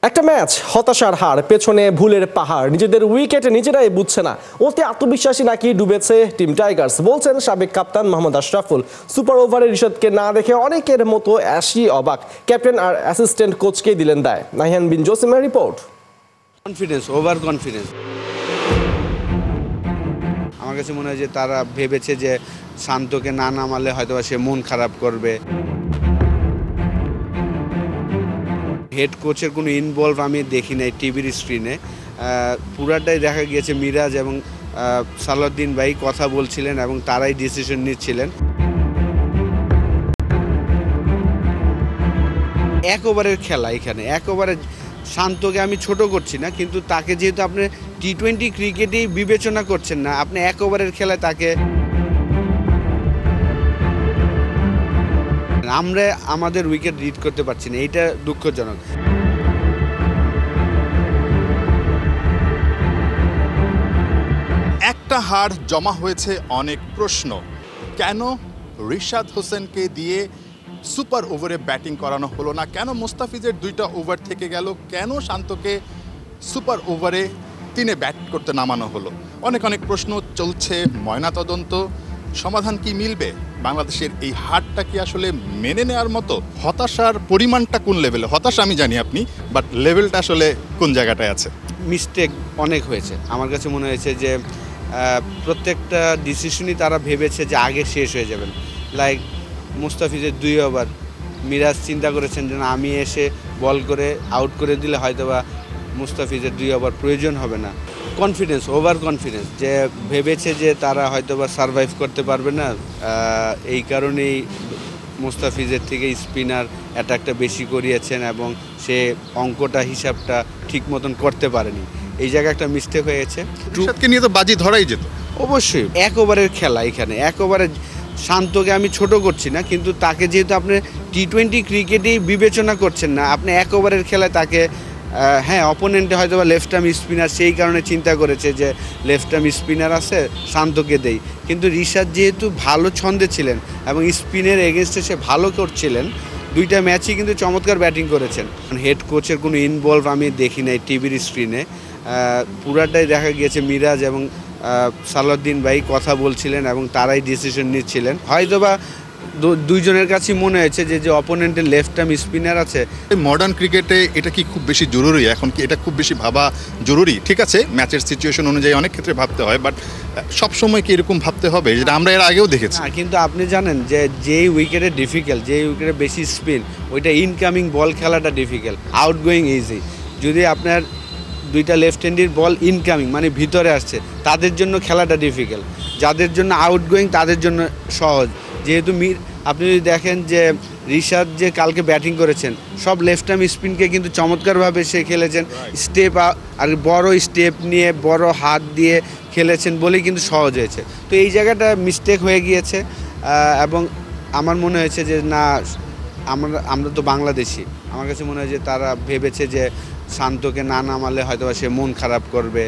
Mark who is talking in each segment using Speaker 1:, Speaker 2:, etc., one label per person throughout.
Speaker 1: একটা ম্যাচ হতাশার হার, পেছনে ভুলের পাহাড়, নিজেদের উইকেটে নিজেরাই বুঝছে না। অতি আত্মবিশ্বাসী নাকি ডুবেছে টিম টাইগার্স, বলছেন সাবেক কাপ্তান মোহাম্মদ আশরাফুল। সুপার ওভারে রিশাদকে না দেখে অনেকের মতো অ্যাশই অবাক। ক্যাপ্টেন আর অ্যাসিস্ট্যান্ট কোচকেই দিলেন দায়। নাহিয়ান বিন জসিমের রিপোর্ট।
Speaker 2: Confidence, over confidence. আমার কাছে মনে হয় যে তারা ভেবেছে যে শান্তকে না নামালে হয়তো সে মন খারাপ করবে। হেড কোচের কোনো ইনভলভ আমি দেখি নাই টিভির স্ক্রিনে। পুরাটাই দেখা গিয়েছে মিরাজ এবং সালাউদ্দিন ভাই কথা বলছিলেন এবং তারাই ডিসিশন নিচ্ছিলেন। এক ওভারের খেলা, এখানে এক ওভারে শান্তকে আমি ছোট করছি না, কিন্তু তাকে যেহেতু আপনি টি-20 ক্রিকেটেই বিবেচনা করছেন না, আপনি এক ওভারের খেলায় তাকে আমরা আমাদের উইকেট রিড করতে পারছি না, এইটা দুঃখজনক।
Speaker 3: একটা হার জমা হয়েছে অনেক প্রশ্ন। কেন রিশাদ হোসেনকে দিয়ে সুপার ওভারে ব্যাটিং করানো হলো না? কেন মুস্তাফিজের 2টা ওভার থেকে গেল? কেন শান্তকে সুপার ওভারে 3-এ ব্যাট করতে নামানো হলো? অনেক প্রশ্ন চলছে, ময়নাতদন্ত। সমাধান কি মিলবে? বাংলাদেশের এই হারটা কি আসলে মেনে নেওয়ার মতো? হতাশার পরিমাণটা কোন লেভেলে? হতাশা আমি জানি আপনি, বাট লেভেলটা আসলে কোন জায়গাটায় আছে?
Speaker 2: মিস্টেক অনেক হয়েছে। আমার কাছে মনে হয়েছে যে প্রত্যেকটা ডিসিশনই তারা ভেবেছে যে আগে শেষ হয়ে যাবেন। লাইক মুস্তাফিজের 2 ওভার, মিরাজ চিন্তা করেছেন যে না, আমি এসে বল করে আউট করে দিলে হয়তোবা মুস্তাফিজের 2 ওভার প্রয়োজন হবে না। কনফিডেন্স, ওভার কনফিডেন্স, যে ভেবেছে যে তারা হয়তোবা সারভাইভ করতে পারবে না। এই কারণেই মুস্তাফিজের থেকে স্পিনার অ্যাটাকটা বেশি করিয়েছেন এবং সে অঙ্কটা হিসাবটা ঠিক মতন করতে পারেনি। এই জায়গায় একটা মিস্টেক হয়েছে।
Speaker 3: রিশাদকে নিয়ে তো বাজি ধরাই যেত।
Speaker 2: অবশ্যই এক ওভারের খেলা, এখানে এক ওভারে শান্তকে আমি ছোট করছি না, কিন্তু তাকে যেহেতু আপনি টি-20 ক্রিকেটেই বিবেচনা করছেন না, আপনি এক ওভারের খেলায় তাকে হ্যাঁ, অপোনেন্টে হয়তো বা লেফট আর্ম স্পিনার, সেই কারণে চিন্তা করেছে যে লেফট আর্ম স্পিনার আছে, শান্তকে দেই। কিন্তু রিশাদ যেহেতু ভালো ছন্দে ছিলেন এবং স্পিনের এগেনস্টে সে ভালো করছিলেন, 2টা ম্যাচই কিন্তু চমৎকার ব্যাটিং করেছেন। হেড কোচের কোনো ইনভলভ আমি দেখি নাই টিভির স্ক্রিনে। পুরাটাই দেখা গিয়েছে মিরাজ এবং সালাউদ্দিন ভাই কথা বলছিলেন এবং তারাই ডিসিশন নিচ্ছিলেন। হয়তোবা দুইজনের কাছেই মনে হয়েছে যে অপোনেন্টের লেফট আর্ম স্পিনার আছে।
Speaker 3: মডার্ন ক্রিকেটে এটা কি খুব বেশি জরুরি? এখন কি এটা খুব বেশি ভাবা জরুরি? ঠিক আছে, ম্যাচের সিচুয়েশন অনুযায়ী অনেক ক্ষেত্রে ভাবতে হয়, বাট সবসময় কি এরকম ভাবতে হবে? যেটা আমরা এর আগেও দেখেছি।
Speaker 2: কিন্তু আপনি জানেন যে যেই উইকেটে ডিফিকাল্ট, যেই উইকেটে বেশি স্পিন, ওইটা ইনকামিং বল খেলাটা ডিফিকাল্ট, আউটগোয়িং ইজি। যদি আপনার 2টা লেফট হ্যান্ডের বল ইনকামিং মানে ভিতরে আসছে, তাদের জন্য খেলাটা ডিফিকাল্ট। যাদের জন্য আউটগোয়িং তাদের জন্য সহজ। যেহেতু আপনি যদি দেখেন যে রিশাদ যে কালকে ব্যাটিং করেছেন, সব লেফট আর্ম স্পিনকে কিন্তু চমৎকারভাবে সে খেলেছেন। স্টেপ আর বড় স্টেপ নিয়ে বড় হাত দিয়ে খেলেছেন বলেই কিন্তু সহজ হয়েছে। তো এই জায়গাটা মিস্টেক হয়ে গিয়েছে এবং আমার মনে হয়েছে যে না, আমরা তো বাংলাদেশি। আমার কাছে মনে হয় যে তারা ভেবেছে যে শান্তকে না নামালে হয়তো সে মন খারাপ করবে।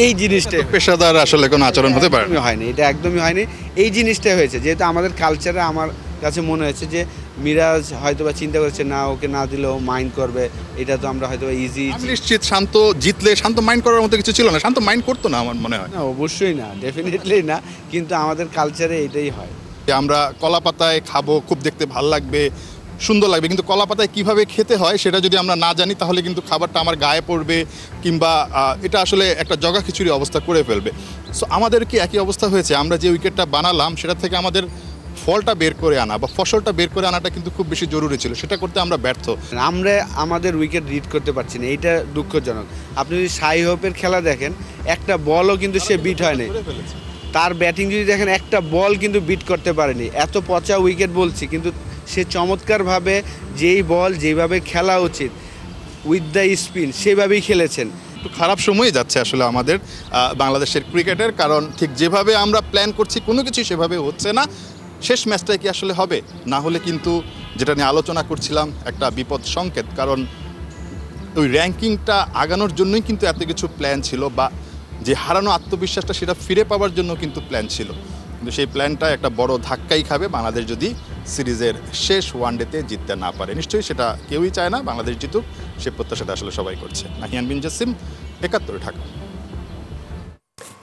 Speaker 2: এই জিনিসটা
Speaker 3: পেশাদার আসলে কোনো আচরণ হতে পারে
Speaker 2: হয়নি, এটা একদমই হয়নি। এই জিনিসটাই হয়েছে, যেহেতু আমাদের কালচারে আমার কাছে মনে হয়েছে যে মিরাজ হয়তোবা চিন্তা করছে না, ওকে না দিলেও মাইন্ড করবে, এটা তো আমরা হয়তো ইজি।
Speaker 3: নিশ্চিত শান্ত জিতলে শান্ত মাইন্ড করার মতো কিছু ছিল না, শান্ত মাইন্ড করতো না আমার মনে হয়।
Speaker 2: না, অবশ্যই না, ডেফিনেটলি না, কিন্তু আমাদের কালচারে এটাই হয়।
Speaker 3: আমরা কলা পাতায় খাবো, খুব দেখতে ভালো লাগবে, সুন্দর লাগবে, কিন্তু কলা পাতায় কীভাবে খেতে হয় সেটা যদি আমরা না জানি, তাহলে কিন্তু খাবারটা আমার গায়ে পড়বে কিংবা এটা আসলে একটা জগা খিচুড়ি অবস্থা করে ফেলবে। সো আমাদের কি একই অবস্থা হয়েছে? আমরা যে উইকেটটা বানালাম সেটা থেকে আমাদের ফলটা বের করে আনা বা ফসলটা বের করে আনাটা কিন্তু খুব বেশি জরুরি ছিল, সেটা করতে আমরা ব্যর্থ।
Speaker 2: আমরা আমাদের উইকেট রিড করতে পারছি না, এইটা দুঃখজনক। আপনি যদি শাই হোপের খেলা দেখেন, একটা বলও কিন্তু সে বিট হয়নি। তার ব্যাটিং যদি দেখেন, একটা বল কিন্তু বিট করতে পারেনি। এত পচা উইকেট বলছি, কিন্তু সে চমৎকারভাবে যেই বল যেভাবে খেলা উচিত উইথ দ্য স্পিন সেভাবেই খেলেছেন।
Speaker 3: একটু খারাপ সময়ে যাচ্ছে আসলে আমাদের বাংলাদেশের ক্রিকেটের, কারণ ঠিক যেভাবে আমরা প্ল্যান করছি কোনো কিছু সেভাবে হচ্ছে না। শেষ ম্যাচটাই কি আসলে হবে? না হলে কিন্তু যেটা নিয়ে আলোচনা করছিলাম, একটা বিপদ সংকেত, কারণ ওই র্যাঙ্কিংটা আগানোর জন্যই কিন্তু এত কিছু প্ল্যান ছিল, বা যে হারানো আত্মবিশ্বাসটা সেটা ফিরে পাওয়ার জন্য কিন্তু প্ল্যান ছিল, কিন্তু সেই প্ল্যানটা একটা বড় ধাক্কাই খাবে বাংলাদেশ যদি সিরিজের শেষ ওয়ানডেতে জিততে না পারে। নিশ্চয়ই সেটা কেউই চায় না বাংলাদেশ জিতুক, সে প্রত্যাশাটা আসলে সবাই করছে। নাহিয়ান বিন জাসিম, ৭১ ঢাকা।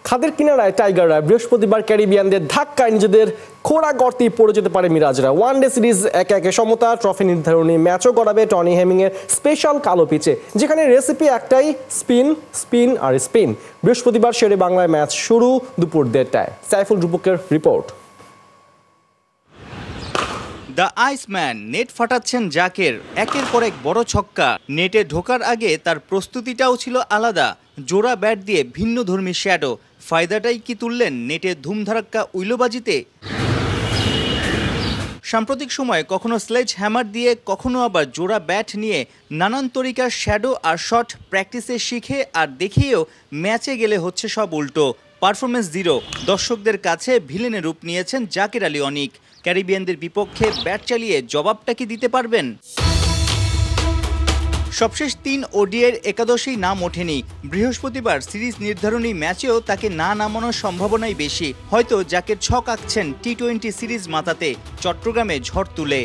Speaker 1: খাদের কিনারায় টাইগাররা বৃহস্পতিবার ক্যারিবিয়ানদের ধাক্কায় নিজেদের খোঁড়া গর্তে পড়ে যেতে পারে মিরাজরা। ওয়ানডে সিরিজ ১-১ সমতা, ট্রফি নির্ধারণী ম্যাচও গড়াবে টনি হেমিংয়ের স্পেশাল কালো পিচে, যেখানে রেসিপি একটাই, স্পিন স্পিন আর স্পিন। বৃহস্পতিবার শেরে বাংলায় ম্যাচ শুরু দুপুর ১:৩০টায়। সাইফুল রূপকের রিপোর্ট।
Speaker 4: দ্য আইসম্যান নেট ফাটাচ্ছেন জাকের, একের পর এক বড় ছক্কা। নেটে ঢোকার আগে তার প্রস্তুতিটাও ছিল আলাদা, জোড়া ব্যাট দিয়ে ভিন্নধর্মী শ্যাডো। ফায়দাটাই কি তুললেন নেটে ধুমধারাক্কা উইলোবাজিতে? সাম্প্রতিক সময়ে কখনো স্লেজ হ্যামার দিয়ে, কখনো আবার জোড়া ব্যাট নিয়ে নানান তরিকার শ্যাডো আর শট প্র্যাকটিসে শিখে আর দেখিয়েও ম্যাচে গেলে হচ্ছে সব উল্টো। Performance zero. দর্শকদের কাছে ভিলেনের রূপ নিয়েছেন জাকের আলী অনিক। ক্যারিবিয়ানদের বিপক্ষে ব্যাট চালিয়ে জবাবটা কি দিতে পারবেন? সবশেষ ৩ ওডিআইয়ের একাদশেই নাম ওঠেনি। বৃহস্পতিবার সিরিজ নির্ধারণী ম্যাচেও তাকে না নামানোর সম্ভাবনাই বেশি। হয়তো জাকের ছক আঁকছেন টি-20 সিরিজ মাতাতে, চট্টগ্রামে ঝড় তুলে।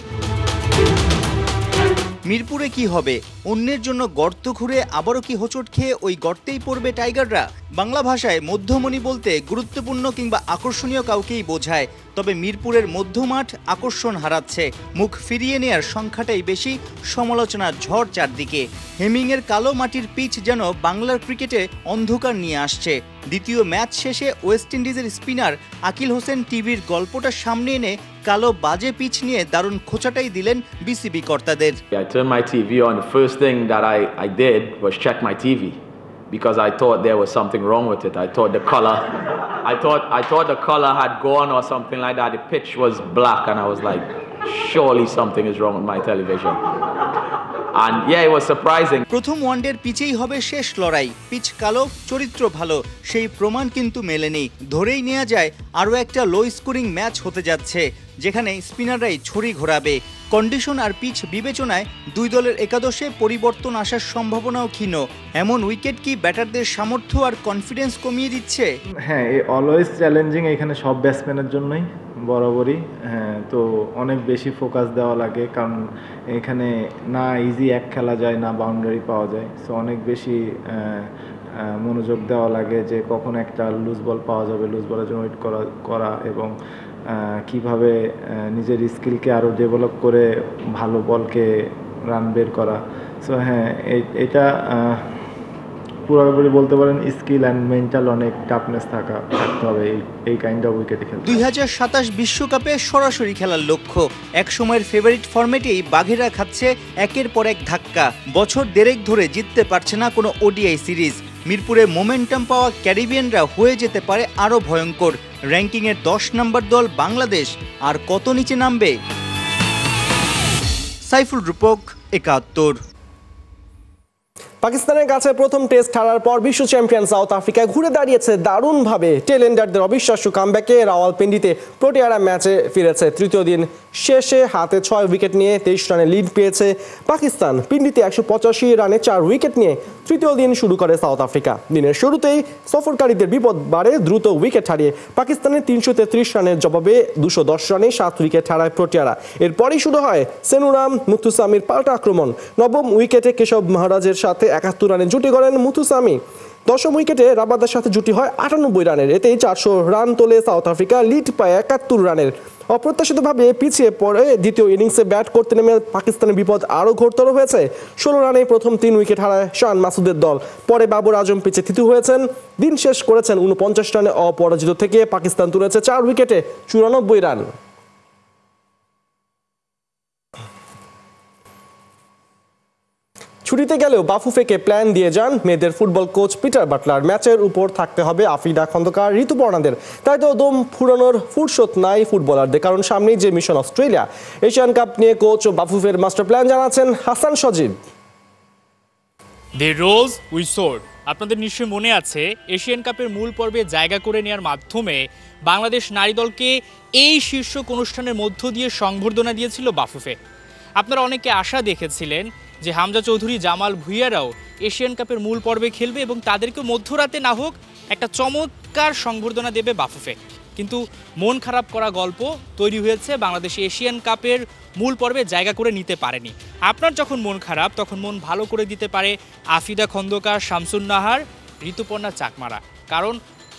Speaker 4: মিরপুরে কি হবে? অন্যের জন্য গর্ত ঘুরে আবারও কি হোঁচট খেয়ে ওই গর্তেই পড়বে টাইগাররা? বাংলা ভাষায় মধ্যমণি বলতে গুরুত্বপূর্ণ কিংবা আকর্ষণীয় কাউকেই বোঝায়। তবে মিরপুরের মধ্যমাঠ আকর্ষণ হারাচ্ছে। মুখ ফিরিয়ে নেয়ার সংখ্যাটাই বেশি, সমালোচনার ঝড় চারদিকে। হেমিংয়ের কালো মাটির পিচ যেন বাংলার ক্রিকেটে অন্ধকার নিয়ে আসছে। দ্বিতীয় ম্যাচ শেষে ওয়েস্ট ইন্ডিজের স্পিনার আকিল হোসেন টিভির গল্পটা সামনে এনে কালো বাজে পিচ নিয়ে দারুণ খোঁচাটাই দিলেন বিসিবি কর্তাদের।
Speaker 5: I turned my TV on. The first thing that I did was check my TV because I thought there was something wrong with it. I thought the color, I thought the color had gone or something like that. The pitch was black, and I was like, surely something is wrong with my television. And yeah, it was surprising.
Speaker 4: প্রথম ওয়ানডের পিচেই হবে শেষ লড়াই। Pitch কালো, চরিত্র ভালো, সেই প্রমাণ কিন্তু মেলেনি। ধরেই নেওয়া যায় আরও একটা লো স্কোরিং ম্যাচ হতে যাচ্ছে, যেখানে স্পিনাররাই ছড়ি ঘোরাবে। কন্ডিশন আর পিচ বিবেচনায় দুই দলের একাদশে পরিবর্তন আসার সম্ভাবনাও ক্ষীণ। এমন উইকেট কি ব্যাটারদের সামর্থ্য আর কনফিডেন্স কমিয়ে দিচ্ছে?
Speaker 6: হ্যাঁ, অলওয়েজ চ্যালেঞ্জিং এখানে সব ব্যাটসম্যানের জন্যই বরাবরই। হ্যাঁ, তো অনেক বেশি ফোকাস দেওয়া লাগে, কারণ এখানে না ইজি এক খেলা যায়, না বাউন্ডারি পাওয়া যায়। সো অনেক বেশি মনোযোগ দেওয়া লাগে যে কখন একটা লুজ বল পাওয়া যাবে, লুজ বলের জন্য ওয়েট করা এবং কিভাবে নিজের স্কিলকে আরও ডেভেলপ করে ভালো বলকে রান বের করা। সো হ্যাঁ, এটা পুরোপুরি বলতে পারেন স্কিল অ্যান্ড মেন্টাল অনেক টাফনেস থাকতে হবে এই কাইন্ড অফ উইকেটে খেলতে।
Speaker 4: ২০২৭ বিশ্বকাপে সরাসরি খেলার লক্ষ্য। এক সময়ের ফেভারিট ফরম্যাটেই বাঘেরা খাচ্ছে একের পর এক ধাক্কা। বছর দেড়েক ধরে জিততে পারছে না কোনো ওডিআই সিরিজ। মিরপুরে মোমেন্টাম পাওয়া ক্যারিবিয়ানরা হয়ে যেতে পারে আরও ভয়ঙ্কর। র্যাঙ্কিংয়ের ১০ নম্বর দল বাংলাদেশ আর কত নিচে নামবে? সাইফুল রূপক, ৭১।
Speaker 1: পাকিস্তানের কাছে প্রথম টেস্ট হারার পর বিশ্ব চ্যাম্পিয়ন সাউথ আফ্রিকায় ঘুরে দাঁড়িয়েছে দারুণভাবে। টেলেন্ডারদের অবিশ্বাস্য কামব্যাকে রাওয়ালপিন্ডিতে প্রোটিয়ারা ম্যাচে ফিরেছে। তৃতীয় দিন শেষে হাতে ৬ উইকেট নিয়ে ২৩ রানে লিড পেয়েছে পাকিস্তান। পিন্ডিতে ১৮৫ রানে ৪ উইকেট নিয়ে তৃতীয় দিন শুরু করে সাউথ আফ্রিকা। দিনের শুরুতেই সফরকারীদের বিপদ বাড়ে। দ্রুত উইকেট হারিয়ে পাকিস্তানের ৩৩৩ রানের জবাবে ২১০ রানে ৭ উইকেট হারায় প্রোটিয়ারা। এরপরই শুরু হয় সেনুরাম মুথুসামির পাল্টা আক্রমণ। নবম উইকেটে কেশব মহারাজের সাথে ৭১ রানে জুটি করেন মুথুসামি। দশম উইকেটে রাবাদার সাথে জুটি হয় ৯৮ রানের। এতেই ৪০০ রান তোলে সাউথ আফ্রিকা, লিড পায় ৭১ রানের। অপ্রত্যাশিতভাবে পিছিয়ে পড়ে দ্বিতীয় ইনিংসে ব্যাট করতে নেমে পাকিস্তানের বিপদ আরও ঘোরতর হয়েছে। ১৬ রানে প্রথম ৩ উইকেট হারায় শান মাসুদের দল। পরে বাবর আজম পিচে থিতু হয়েছেন। দিন শেষ করেছেন ৪৯ রানে অপরাজিত থেকে। পাকিস্তান তুলেছে ৪ উইকেটে ৯৪ রান। ছুটিতে গেলেও বাফুফেকে প্ল্যান দিয়ে যান মেয়েদের ফুটবল কোচ পিটার বাটলার। ম্যাচের উপর থাকতে হবে আফিদা খন্দকার, ঋতুপর্ণাদের। তাই তো দম ফুরানোর ফুরসত নাই ফুটবলারদের, কারণ সামনেই যে মিশন অস্ট্রেলিয়া। এশিয়ান কাপ নিয়ে কোচ ও বাফুফের মাস্টার প্ল্যান জানাচ্ছেন Hasan Sajib.
Speaker 7: The rose we sword. আপনাদের নিশ্চয়ই মনে আছে, এশিয়ান কাপের মূল পর্বে জায়গা করে নেওয়ার মাধ্যমে বাংলাদেশ নারী দলকে এই শীর্ষক অনুষ্ঠানের মধ্য দিয়ে সংবর্ধনা দিয়েছিল বাফুফে। আপনারা অনেকে আশা দেখেছিলেন যে হামজা চৌধুরী, জামাল ভুঁইয়ারাও এশিয়ান কাপের মূল পর্বে খেলবে এবং তাদেরকে মধ্যরাতে না হোক একটা চমৎকার সংবর্ধনা দেবে বাফুফে। কিন্তু মন খারাপ করা গল্প তৈরি হয়েছে বাংলাদেশ এশিয়ান কাপের মূল পর্বে জায়গা করে নিতে পারেনি। আপনার যখন মন খারাপ তখন মন ভালো করে দিতে পারে আফিদা খন্দকার, শামসুন নাহার, ঋতুপর্ণা চাকমারা। কারণ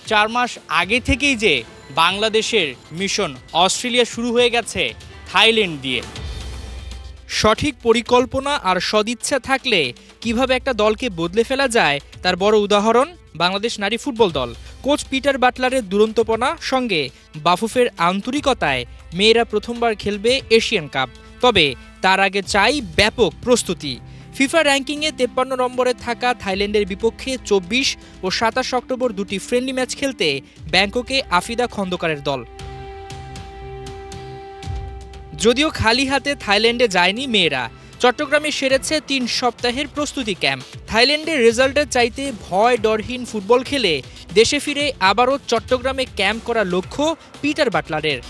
Speaker 7: 4 মাস আগে থেকেই যে বাংলাদেশের মিশন অস্ট্রেলিয়া শুরু হয়ে গেছে থাইল্যান্ড দিয়ে। সঠিক পরিকল্পনা আর সদিচ্ছা থাকলে কিভাবে একটা দলকে বদলে ফেলা যায় তার বড় উদাহরণ বাংলাদেশ নারী ফুটবল দল। কোচ পিটার বাটলারের দুরন্তপনা সঙ্গে বাফুফের আন্তরিকতায় মেয়েরা প্রথমবার খেলবে এশিয়ান কাপ। তবে তার আগে চাই ব্যাপক প্রস্তুতি। ফিফা র্যাঙ্কিংয়ে 53 নম্বরে থাকা থাইল্যান্ডের বিপক্ষে 24 ও 27 অক্টোবর দুটি ফ্রেন্ডলি ম্যাচ খেলতে ব্যাংককে আফিদা খন্দকারের দল। যদিও খালি হাতে থাইল্যান্ডে যায়নি মেয়েরা, চট্টগ্রামে সেরেছে 3 সপ্তাহের প্রস্তুতি ক্যাম্প। থাইল্যান্ডের রেজাল্টের চাইতে ভয় ডরহীন ফুটবল খেলে দেশে ফিরে আবারও চট্টগ্রামে ক্যাম্প করার লক্ষ্য পিটার বাটলারের।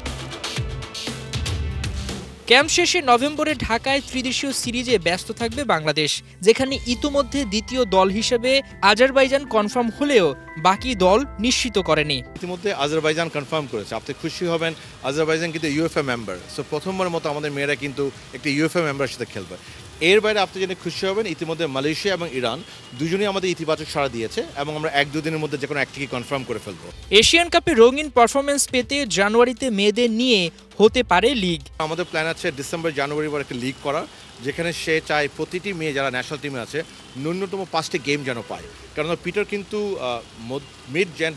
Speaker 7: ক্যাম্প শেষে নভেম্বরে ঢাকায় ত্রিদেশীয় সিরিজে ব্যস্ত থাকবে বাংলাদেশ, যেখানে ইতিমধ্যে দ্বিতীয় দল হিসেবে আজারবাইজান কনফার্ম হলেও বাকি দল নিশ্চিত করেনি।
Speaker 8: ইতিমধ্যে আজারবাইজান কনফার্ম করেছে। আপনি খুশি হবেন, আজারবাইজান কিন্তু ইউএফএ মেম্বার। সো প্রথমবার মতো আমাদের মেয়েরা কিন্তু একটি ইউএফএ মেম্বারের সাথে খেলবে। এর বাইরে আপনি জেনে খুশি হবেন, ইতিমধ্যে মালয়েশিয়া এবং ইরান দুজনেই আমাদের ইতিবাচক সাড়া দিয়েছে এবং আমরা 1-2 দিনের মধ্যে যে কোনো একটিকে কনফার্ম করে ফেলবো।
Speaker 7: এশিয়ান কাপে রঙিন পারফরমেন্স পেতে জানুয়ারিতে মেয়েদের নিয়ে হতে পারে লিগ।
Speaker 8: আমাদের প্ল্যান আছে ডিসেম্বর জানুয়ারি পর একটা লিগ করা, যেখানে সে চায় প্রতিটি মেয়ে যারা ন্যাশনাল টিমে আছে ন্যূনতম 5টি গেম যেন পায়। কারণ পিটার কিন্তু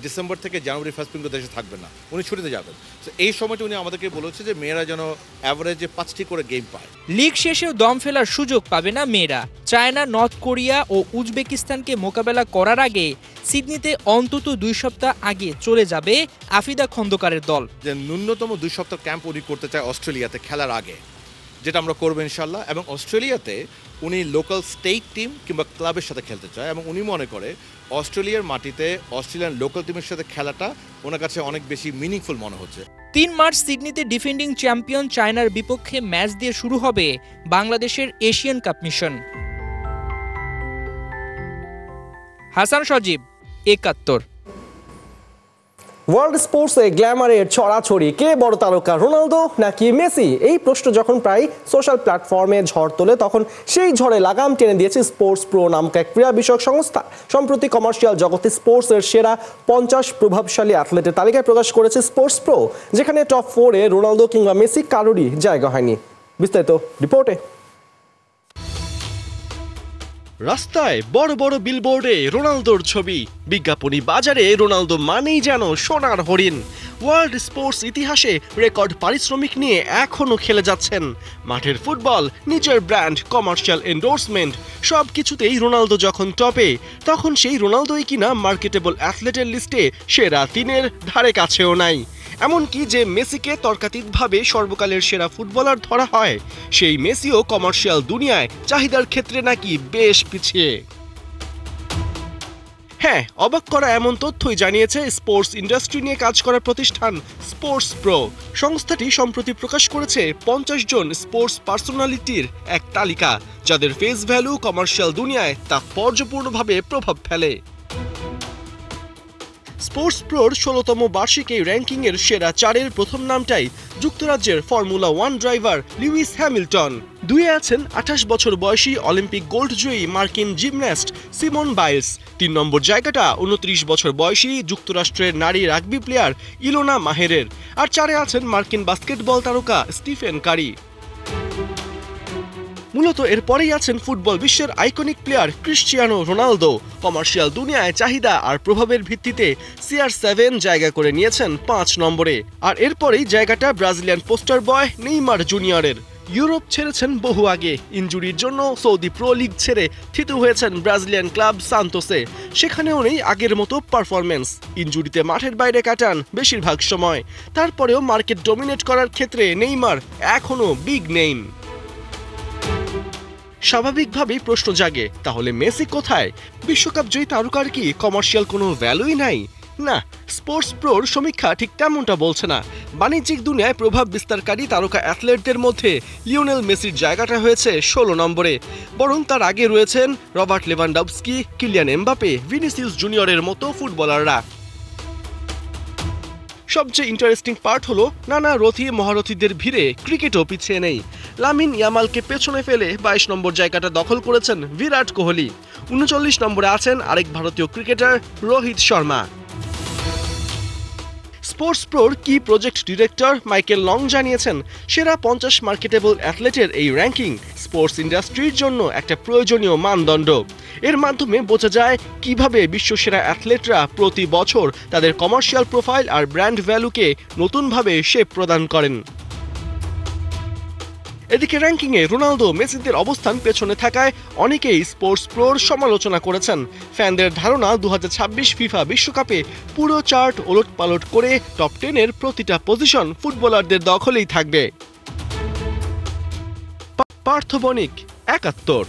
Speaker 8: ডিসেম্বর থেকে জানুয়ারি ফার্স্ট পর্যন্ত দেশে থাকবেন না, উনি ছুটিতে যাবেন। তো এই সময়টা উনি আমাদেরকে বলেছে যে মেয়েরা যেন অ্যাভারেজে 5টি করে গেম পায়।
Speaker 7: লিগ শেষেও দম ফেলার সুযোগ পাবে না মেয়েরা। চায়না, নর্থ কোরিয়া ও উজবেকিস্তানকে মোকাবেলা করার আগে সিডনিতে অন্তত 2 সপ্তাহ আগে চলে যাবে আফিদা খন্দকারের দল।
Speaker 8: যে ন্যূনতম 2 সপ্তাহ ক্যাম্প উনি করতে চায় অস্ট্রেলিয়াতে খেলার আগে, যেটা আমরা করবো ইনশাল্লাহ। এবং অস্ট্রেলিয়াতে উনি লোকাল স্টেট টিম কিংবা ক্লাবের সাথে খেলতে চায় এবং উনি মনে করে অস্ট্রেলিয়ার মাটিতে অস্ট্রেলিয়ান লোকাল টিমের সাথে খেলাটা ওনার কাছে অনেক বেশি মিনিংফুল মনে হচ্ছে।
Speaker 7: 3 মার্চ সিডনিতে ডিফেন্ডিং চ্যাম্পিয়ন চায়নার বিপক্ষে ম্যাচ দিয়ে শুরু হবে বাংলাদেশের এশিয়ান কাপ মিশন। হাসান সজীব, 71।
Speaker 1: ওয়ার্ল্ড স্পোর্টসে গ্ল্যামারের ছড়াছড়ি, কে বড় তারকা, রোনালদো নাকি মেসি? এই প্রশ্ন যখন প্রায় সোশ্যাল প্ল্যাটফর্মে ঝড় তোলে, তখন সেই ঝড়ে লাগাম টেনে দিয়েছে স্পোর্টস প্রো নামক এক ক্রীড়া বিষয়ক সংস্থা। সম্প্রতি কমার্শিয়াল জগতে স্পোর্টসের সেরা 50 প্রভাবশালী অ্যাথলেটের তালিকায় প্রকাশ করেছে স্পোর্টস প্রো, যেখানে টপ 4-এ রোনালদো কিংবা মেসি কারোরই জায়গা হয়নি। বিস্তারিত রিপোর্টে।
Speaker 9: রাস্তায় বড় বড় বিলবোর্ডে রোনালদোর ছবি, বিজ্ঞাপনী বাজারে রোনালদো মানেই যেন সোনার হরিণ। ওয়ার্ল্ড স্পোর্টস ইতিহাসে রেকর্ড পারিশ্রমিক নিয়ে এখনও খেলে যাচ্ছেন। মাঠের ফুটবল, নিজের ব্র্যান্ড, কমার্শিয়াল এন্ডোর্সমেন্ট, সব কিছুতেই রোনালদো যখন টপে, তখন সেই রোনালদোই কিনা মার্কেটেবল অ্যাথলেটের লিস্টে সেরা 3-এর ধারে কাছেও নাই। এমনকি যে মেসিকে তর্কাতীতভাবে সর্বকালের সেরা ফুটবলার ধরা হয়, সেই মেসিও কমার্শিয়াল দুনিয়ায় চাহিদার ক্ষেত্রে নাকি বেশ পিছিয়ে। হ্যাঁ, অবাক করা এমন তথ্যই জানিয়েছে স্পোর্টস ইন্ডাস্ট্রি নিয়ে কাজ করা প্রতিষ্ঠান স্পোর্টস প্রো। সংস্থাটি সম্প্রতি প্রকাশ করেছে 50 জন স্পোর্টস পার্সোনালিটির এক তালিকা, যাদের ফেস ভ্যালু কমার্শিয়াল দুনিয়ায় তাৎপর্যপূর্ণভাবে প্রভাব ফেলে। স্পোর্টস প্রোর 16তম বার্ষিক এই র্যাঙ্কিংয়ের সেরা 4-এর প্রথম নামটাই যুক্তরাজ্যের ফর্মুলা 1 ড্রাইভার লুইস হ্যামিল্টন। 2-এ আছেন 28 বছর বয়সী অলিম্পিক গোল্ড জয়ী মার্কিন জিমন্যাস্ট সিমন বাইলস। 3 নম্বর জায়গাটা 29 বছর বয়সী যুক্তরাষ্ট্রের নারী রাগবি প্লেয়ার ইলোনা মাহেরের। আর 4-এ আছেন মার্কিন বাস্কেটবল তারকা স্টিফেন কারি। মূলত এরপরেই আছেন ফুটবল বিশ্বের iconic player Cristiano Ronaldo. Commercial দুনিয়ায় চাহিদা আর প্রভাবের ভিত্তিতে CR7 জায়গা করে নিয়েছেন 5 নম্বরে। আর এরপরেই জায়গাটা ব্রাজিলিয়ান পোস্টার বয় নেইমার জুনিয়রের। ইউরোপ ছেড়েছেন বহু আগে, ইনজুরির জন্য সৌদি প্রো লিগ ছেড়ে থিতু হয়েছেন ব্রাজিলিয়ান ক্লাব সান্তোসে। সেখানেও নেই আগের মতো পারফরমেন্স, ইনজুরিতে মাঠের বাইরে কাটান বেশিরভাগ সময়। তারপরেও মার্কেট ডমিনেট করার ক্ষেত্রে নেইমার এখনও বিগ নেইম। স্বাভাবিকভাবেই প্রশ্ন জাগে, তাহলে মেসি কোথায়? বিশ্বকাপ জয়ী তারকার কি কমার্শিয়াল কোনো ভ্যালুই নাই? না, স্পোর্টস প্রোর সমীক্ষা ঠিক তেমনটা বলছে না। বাণিজ্যিক দুনিয়ায় প্রভাব বিস্তারকারী তারকা অ্যাথলেটদের মধ্যে লিওনেল মেসির জায়গাটা হয়েছে 16 নম্বরে। বরং তার আগে রয়েছেন Robert Lewandowski, Kylian Mbappe, Vinicius জুনিয়রের মতো ফুটবলাররা। সবচেয়ে ইন্টারেস্টিং পার্ট হলো নানা রথী মহারথীদের ভিড়ে ক্রিকেটও পিছিয়ে নেই। লামিন ইয়ামালকে পেছনে ফেলে 22 নম্বর জায়গাটা দখল করেছেন বিরাট কোহলি। 39 নম্বরে আছেন আরেক ভারতীয় ক্রিকেটার রোহিত শর্মা। স্পোর্টস প্রোর কি প্রজেক্ট ডিরেক্টর মাইকেল লং জানিয়েছেন, সেরা 50 মার্কেটেবল অ্যাথলেটের এই র্যাঙ্কিং স্পোর্টস ইন্ডাস্ট্রির জন্য একটা প্রয়োজনীয় মানদণ্ড। এর মাধ্যমে বোঝা যায় কিভাবে বিশ্বসেরা অ্যাথলেটরা প্রতি বছর তাদের কমার্শিয়াল প্রোফাইল আর ব্র্যান্ড ভ্যালুকে নতুনভাবে শেপ প্রদান করেন। এদিকে র্যাঙ্কিংয়ে রোনালদো মেসিদের অবস্থান পেছনে থাকায় অনেকেই স্পোর্টস প্রোর সমালোচনা করেছেন। ফ্যানদের ধারণা 2026 ফিফা বিশ্বকাপে পুরো চার্ট ওলটপালট করে টপ 10-এর প্রতিটা পজিশন ফুটবলারদের দখলেই থাকবে। পার্থ বণিক, ৭১।